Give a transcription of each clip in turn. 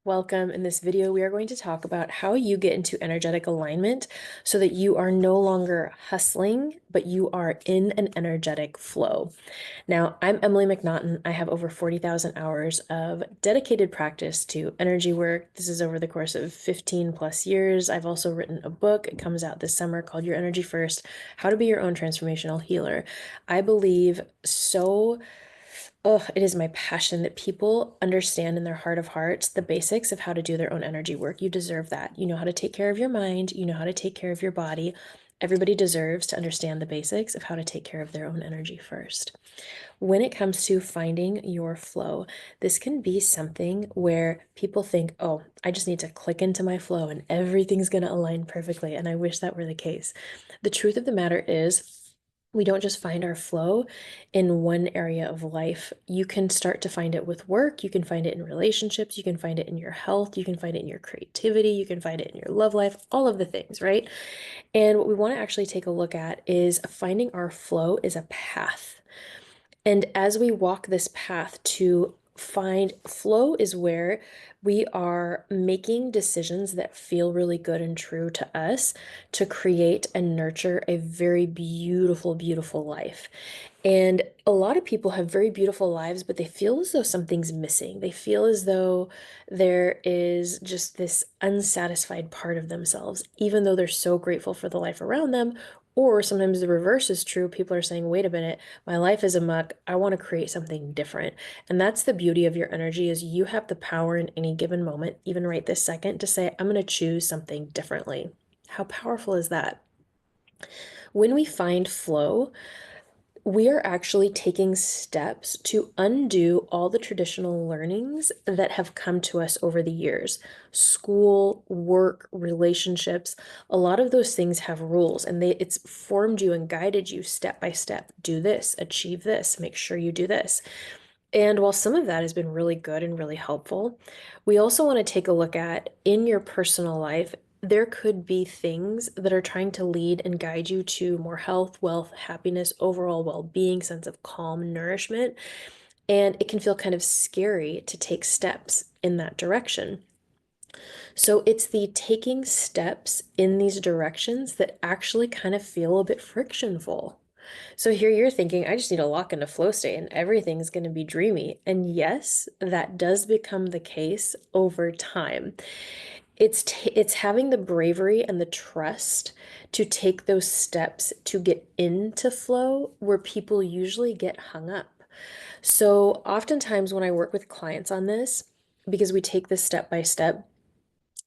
Welcome. In this video, we are going to talk about how you get into energetic alignment so that you are no longer hustling, but you are in an energetic flow. Now, I'm Emily McNaughton. I have over 40,000 hours of dedicated practice to energy work. This is over the course of 15 plus years. I've also written a book. It comes out this summer called Your Energy First: How to Be Your Own Transformational Healer. I believe so. Oh, it is my passion that people understand in their heart of hearts the basics of how to do their own energy work. You deserve that. You know how to take care of your mind, you know how to take care of your body. Everybody deserves to understand the basics of how to take care of their own energy first. When it comes to finding your flow, this can be something where people think, oh, I just need to click into my flow and everything's going to align perfectly. And I wish that were the case. The truth of the matter is, we don't just find our flow in one area of life. You can start to find it with work. You can find it in relationships. You can find it in your health. You can find it in your creativity. You can find it in your love life, all of the things, right? And what we want to actually take a look at is finding our flow is a path. And as we walk this path to find flow is where we are making decisions that feel really good and true to us to create and nurture a very beautiful, beautiful life. And a lot of people have very beautiful lives, but they feel as though something's missing. They feel as though there is just this unsatisfied part of themselves, even though they're so grateful for the life around them. Or sometimes the reverse is true. People are saying, wait a minute, my life is a muck. I want to create something different. And that's the beauty of your energy is you have the power in any given moment, even right this second, to say, I'm going to choose something differently. How powerful is that? When we find flow, we are actually taking steps to undo all the traditional learnings that have come to us over the years. School, work, relationships, a lot of those things have rules and it's formed you and guided you step by step. Do this, achieve this, make sure you do this. And while some of that has been really good and really helpful, we also want to take a look at in your personal life, there could be things that are trying to lead and guide you to more health, wealth, happiness, overall well-being, sense of calm, nourishment. And it can feel kind of scary to take steps in that direction. So it's the taking steps in these directions that actually kind of feel a bit frictionful. So here you're thinking, I just need to lock into flow state and everything's going to be dreamy. And yes, that does become the case over time. It's having the bravery and the trust to take those steps to get into flow where people usually get hung up. So oftentimes when I work with clients on this, because we take this step by step,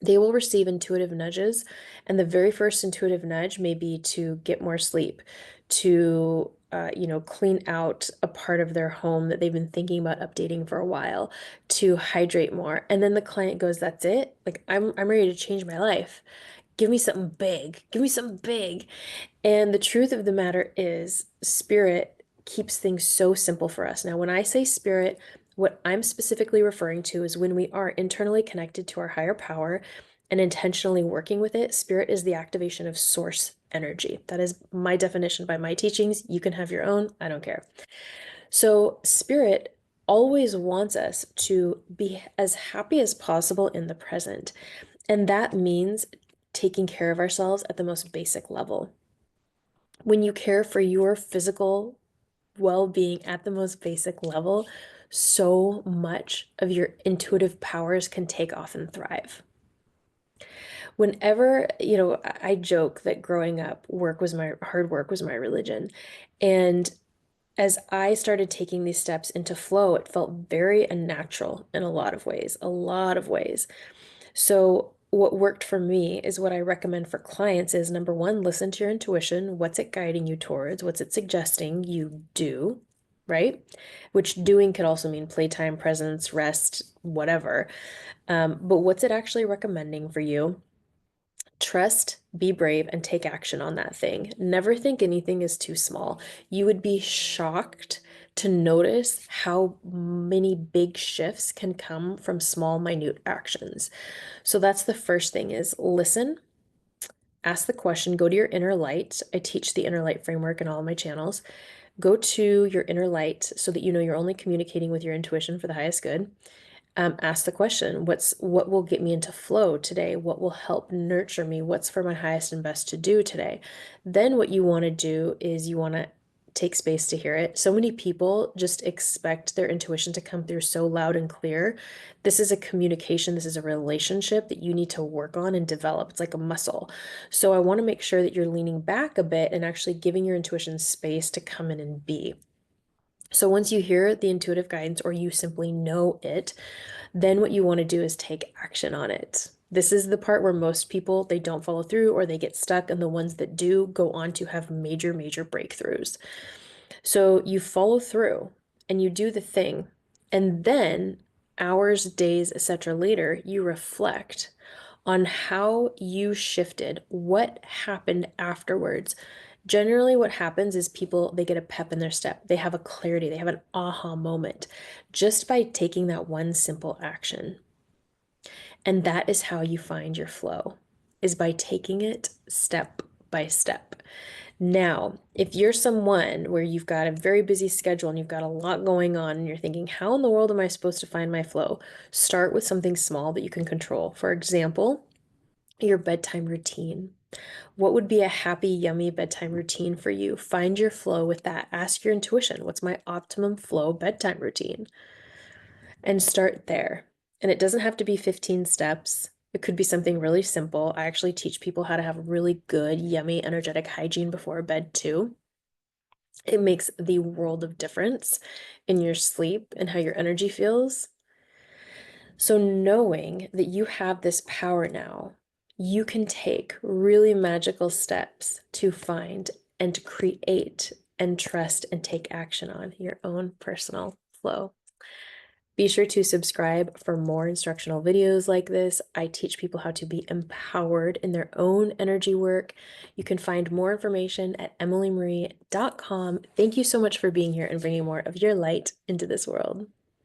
they will receive intuitive nudges. And the very first intuitive nudge may be to get more sleep, to clean out a part of their home that they've been thinking about updating for a while, to hydrate more. And then the client goes, that's it. Like I'm ready to change my life. Give me something big. Give me something big. And the truth of the matter is, spirit keeps things so simple for us. Now, when I say spirit, what I'm specifically referring to is when we are internally connected to our higher power and intentionally working with it. Spirit is the activation of source energy. That is my definition by my teachings. You can have your own, I don't care. So, spirit always wants us to be as happy as possible in the present. And that means taking care of ourselves at the most basic level. When you care for your physical well-being at the most basic level, so much of your intuitive powers can take off and thrive. Whenever, I joke that growing up, hard work was my religion. And as I started taking these steps into flow, it felt very unnatural in a lot of ways, a lot of ways. So what worked for me is what I recommend for clients is number one, listen to your intuition. What's it guiding you towards? What's it suggesting you do? Right? Which doing could also mean playtime, presence, rest, whatever. But what's it actually recommending for you? Trust, be brave, and take action on that thing. Never think anything is too small. You would be shocked to notice how many big shifts can come from small, minute actions. So that's the first thing is listen, ask the question, go to your inner light. I teach the inner light framework in all of my channels. Go to your inner light so that you know you're only communicating with your intuition for the highest good. Ask the question, what will get me into flow today? What will help nurture me? What's for my highest and best to do today? Then what you want to do is you want to take space to hear it. So many people just expect their intuition to come through so loud and clear. This is a communication, this is a relationship that you need to work on and develop. It's like a muscle. So I want to make sure that you're leaning back a bit and actually giving your intuition space to come in and be. So once you hear the intuitive guidance or you simply know it, then what you want to do is take action on it. This is the part where most people they don't follow through or they get stuck, and the ones that do go on to have major, major breakthroughs. So you follow through and you do the thing, and then hours, days, etc. later, you reflect on how you shifted, what happened afterwards. Generally, what happens is people they get a pep in their step. They have a clarity, they have an aha moment just by taking that one simple action. And that is how you find your flow, is by taking it step by step. Now, if you're someone where you've got a very busy schedule and you've got a lot going on and you're thinking, how in the world am I supposed to find my flow? Start with something small that you can control. For example, your bedtime routine. What would be a happy, yummy bedtime routine for you? Find your flow with that. Ask your intuition, what's my optimum flow bedtime routine? And start there. And it doesn't have to be 15 steps. It could be something really simple. I actually teach people how to have really good, yummy, energetic hygiene before bed too. It makes the world of difference in your sleep and how your energy feels. So, knowing that you have this power now, you can take really magical steps to find and to create and trust and take action on your own personal flow. Be sure to subscribe for more instructional videos like this. I teach people how to be empowered in their own energy work. You can find more information at emilymarie.com. Thank you so much for being here and bringing more of your light into this world.